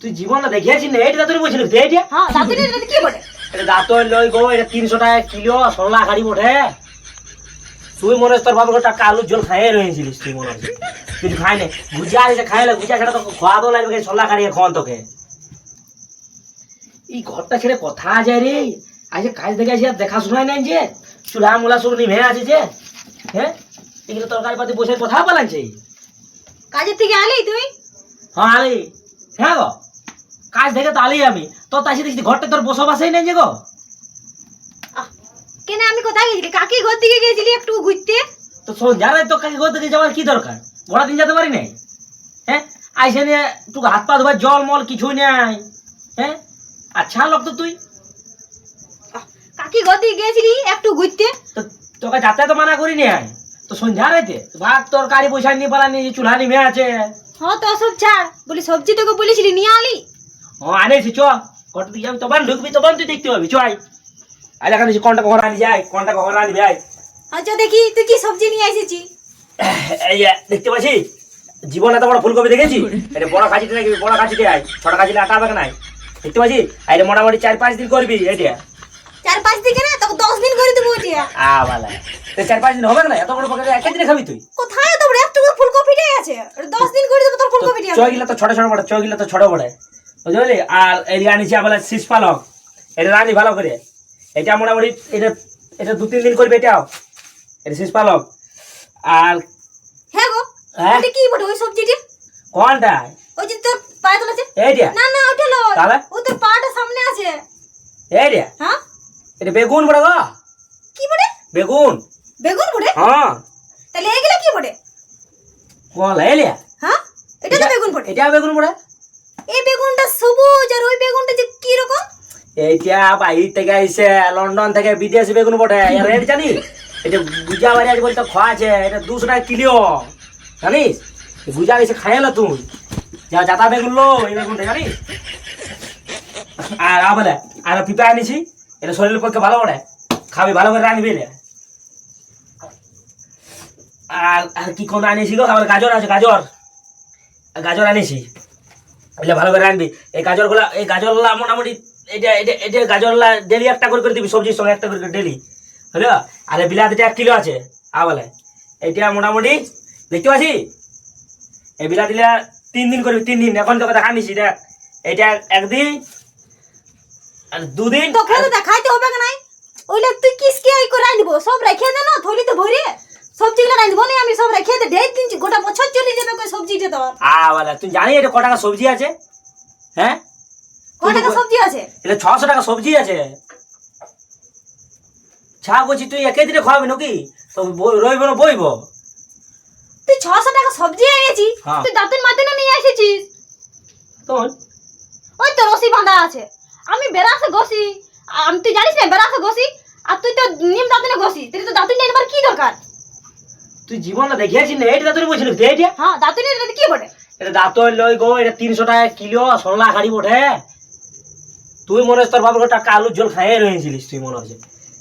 তুই জীবনে দেখিয়েছিস না? এইটা তুই বলছিলি এইটা? হ্যাঁ দাতুনি এটা কি বটে? এটা দাঁতই লই গো, এটা 300 টাকা কিলো সরলা গাড়ি বটে। তুই মনে হচ্ছে তোর বাবার টাকা আলুর ঝোল খাইয়ে রয়েছিলিস, তুই মনে হচ্ছে কিছু খাই না। গুজা আছে খাইলে গুজা ছাড়া তো খাওয়া দো লাগবে, সরলা গাড়ি খাওয়ান তোকে। এই ঘরটা ছেড়ে কথা যায় রে, আজ কাজ দেখে আসি আর দেখা শোনায় নাই যে চুলা মুলা সব নিভে আছে যে। হ্যাঁ এগুলো তরকারি পাতি বসে কথা বলাচ্ছে। কাজের থেকে আলি তুই? হ্যাঁ আলি, হ্যাঁ গো কাজ দেখে তো আলি আমি। তো তাই দেখছি ঘরটা তোর বসবাসই নেই যে গো। কেন আমি কোথায় গেছিলি? কাকি ঘর থেকে গেছিলি একটু ঘুরতে। তো যারা তো কাকি ঘর থেকে যাওয়ার কি দরকার? ঘোড়া দিন যেতে পারি নাই? হ্যাঁ আইসে নিয়ে একটু হাত পা ধোবার জল মল কিছুই নাই। হ্যাঁ আচ্ছা লোক তো তুই। কাকি ঘর থেকে গেছিলি একটু ঘুরতে। তো তোকে যাতে তো মানা করি নাই। তো সন্ধ্যা রাইতে ভাত তোর গাড়ি পয়সা নিয়ে পালানি, চুলা নিমে আছে। হ্যাঁ তো সব ছাড়, বলি সবজি তোকে বলেছিলি নিয়ে আলি। ও আনেছি চ ঘরটা দিকে যাবি, তখন ঢুকবি তখন তুই দেখতে পাবি। চ আই আই দেখা নিছি কোনটা কখন আনি যায়, কোনটা কখন আনবি আই। আচ্ছা দেখি তুই কি সবজি নিয়ে এসেছি। এই যে দেখতে পাচ্ছি জীবন এত বড় ফুলকপি দেখেছি। এটা বড় কাঁচিতে নাকি, বড় কাঁচিতে আয়, ছোট কাঁচিতে আটা হবে নাই। দেখতে পাচ্ছি আর মোটামুটি 4-5 দিন করবি এটা। 4-5 দিন না তোকে 10 দিন করে দেবো এটা। বালা 4-5 দিন হবে না? এত বড় পকেটে একদিনে খাবি তুই? কোথায় এত বড় একটু ফুলকপিটাই আছে, 10 দিন করে দেবো তোর ফুলকপিটা। চয়গুলো তো ছোট ছোট বড়, চয়গুলো তো ছোট বড় বুঝলি। আর এই আনিছি আবার শীষ পালক, এটা রাঁধি ভালো করে। এটা মোটামুটি এটা এটা 2-3 দিন করবে এটাও, এটা শীষ পালক। আর হ্যাঁ গো হ্যাঁ এটা কি বটে ওই সবজিটা? কোনটা? ওই যে তোর পায়ে তোলা আছে। এইটা না না ওটা লয়, তাহলে ও তোর পাটা সামনে আছে। এইটা হ্যাঁ এটা বেগুন বড় গো। কি বটে? বেগুন। বেগুন বটে? হ্যাঁ তাহলে এগুলা কি বটে? কোন এলিয়া? হ্যাঁ এটা তো বেগুন বটে। এটা বেগুন বড়। এই বেগুনটা সবুজ আর ওই বেগুনটা যে কি রকম? এইটা বাইরে থেকে আইছে, লন্ডন থেকে বিদেশি বেগুন বটে। আর রেট জানি এটা গুজা বাড়ি আছে বলতে খাওয়া আছে, এটা 200 টাকা কিলো জানিস। গুজা এসে খাইলা তুই যা যাতা বেগুন লো, এই বেগুনটা জানিস। আর বলে আর পিপা আনিছি, এটা শরীরের পক্ষে ভালো বটে, খাবি ভালো করে রাখবি। আর আর কি কোন আনিছি গো? আবার গাজর আছে, গাজর গাজর আনিছি, এগুলো ভালো করে রাখবি। এই গাজরগুলা, এই গাজরগুলা মোটামুটি এটা এটা এটা গাজরগুলা ডেলি একটা করে দিবি, সবজির সঙ্গে একটা করে ডেলি হলো। আর বিলাতিটা 1 কিলো আছে বলে, এটা মোটামুটি দেখতে পাচ্ছি। এই বিলাতিটা 3 দিন করবি, 3 দিন। এখন তোকে দেখা নিছি দেখ, এটা 1 দিন আর 2 দিন। তোকে তো দেখাইতে হবে না নাই, ওইলে তুই কিসকে এই করে আনব? সব রেখে দে না থলিতে ভরে, সবজিগুলো আনব না আমি, সব রেখে দে। ঢের দিন গোটা বছর চলে যাবে কই সবজিটা তোর। বলে তুই জানি এটা ক টাকা সবজি আছে? হ্যাঁ কত টাকা সবজি আছে? এটা 600 টাকা সবজি আছে। ছা বলছি তুই একে দিনে খাওয়াবি নাকি? তো রইব না বইব। তুই 600 টাকা সবজি এনেছি, হ্যাঁ। তুই দাঁতের মাথা না নিয়ে এসেছিস। তোর ওই তো রসি বাঁধা আছে, আমি বেরাসে ঘষি। আমি তুই জানিস না বেরাসে ঘষি, আর তুই তো নিম দাঁতনে ঘষি। তুই তো দাঁতুন নেবার কি দরকার? তুই জীবনে দেখিয়েছিস না? এইটা তুই বলছিলি এইটা? হ্যাঁ দাঁতুন এটা কি বটে? এটা দাঁতই লই গো, এটা 300 টাকা কিলো সরলা গাড়ি বটে। তুই মনে হচ্ছে তোর বাবার টাকা আলুর ঝোল খাইয়ে রয়েছিলিস, তুই মনে হচ্ছে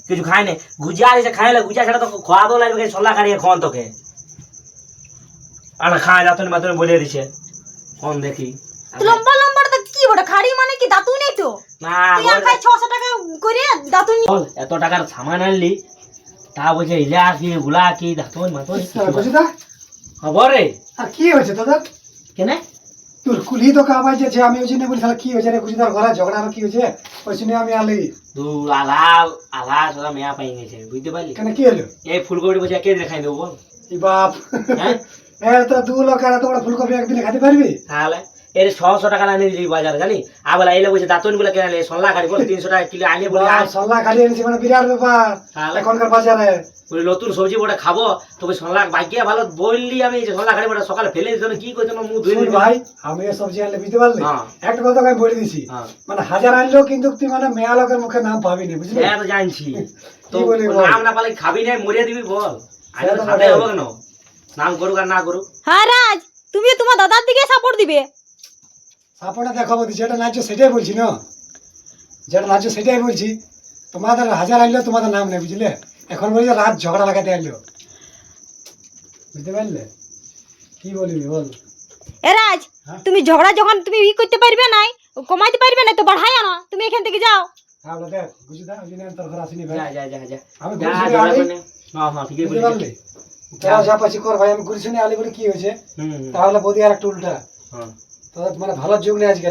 কিছু খাই না। গুজা আছে খাইলে গুজা ছাড়া তো খাওয়া দো লাগবে, সরলা গাড়ি খাওয়ান তোকে। আর খাওয়া দাঁতন মাতন বলে দিছে কোন দেখি। লম্বা লম্বা তো কি বটে? খাড়ি মানে কি দাঁতুন নেই তো? না তুই আখাই 600 টাকা করে দাঁতুন। বল এত টাকার সামান আনলি, তা বলছে ইলা কি গুলা কি দাঁতন মাতন খবর রে। আর কি হয়েছে তোদের? কেনে তোর কুলি তো কাবাই যে আমি ওই জন্য বলি তাহলে কি হয়েছে রে? কুচিদার ঘরে ঝগড়া আর কি হয়েছে? ওই জন্য আমি আলি দু আলা আলা সারা মেয়া পাই গেছে, বুঝতে পারলি? কেন কি হলো? এই ফুলকপি বসে কে দেখাই দেবো বল? এই বাপ, হ্যাঁ তোরা 2 লোক আর এত বড় ফুলকপি একদিনে খেতে পারবি? তাহলে এর 600 টাকা আনি দিলি বাজারে জানি। আবার এলে বসে দাঁতন গুলো কেনালে সল্লা গাড়ি বলে 300 টাকা কিলো আনি বলে আজ সল্লা খালি এনেছি মানে বিরাট ব্যাপার তাহলে? এখনকার বাজারে। বলে নতুন সবজি বড় খাবো, তবে সল্লা ভাগ্যে ভালো বললি আমি যে সল্লা গাড়ি বড় সকালে ফেলে দিত কি করতো না মুখ ধুয়ে শুন দিবি। ভাই, আমি এই সবজি আনলে বুঝতে পারলি? হ্যাঁ। একটা কথা আমি বলে দিছি, হ্যাঁ। মানে হাজার আনলেও কিন্তু তুই মানে মেয়া লোকের মুখে নাম পাবি না, বুঝলি? হ্যাঁ তো জানছি তো, কি বলি বল? নাম না পালে খাবি না মরিয়ে দিবি বল। আমি সেটা তো তো সাথে বটেই। হবে কেন, নাম করুক আর না করুক। হ্যাঁ রাজ, তুমি তোমার দাদার দিকে সাপোর্ট দিবে। সাপোর্টটা দেখাবো, যেটা নাচছো সেটাই বলছি না, যেটা নাচছো সেটাই বলছি। তোমাদের হাজার আনলেও তোমাদের নাম নেই, বুঝলে? এখন বলি যে রাত ঝগড়া লাগাতে আনলো, বুঝতে পারলে? কি বলবি বল? এ রাজ, হ্যাঁ? তুমি ঝগড়া যখন তুমি ই করতে পারবে নাই, থেকে যাও। হ্যাঁ বলে দেখ বুঝি দা ওই জন্য আমি তোর ঘর আসিনি ভাই যা যা যা যা আমি যা ঘুরে শুনে ঝগড়া আলি করে নে। হ্যাঁ হ্যাঁ ঠিকই বুঝতে বলেছিস। পারলি তোরা যা পাচ্ছি কর ভাই আমি ঘুরে শুনে আলি বলে কি হয়েছে হুম হুম, তাহলে বৌদি আর একটা উল্টা হ্যাঁ তো মানে ভালো যুগ নেই আজকে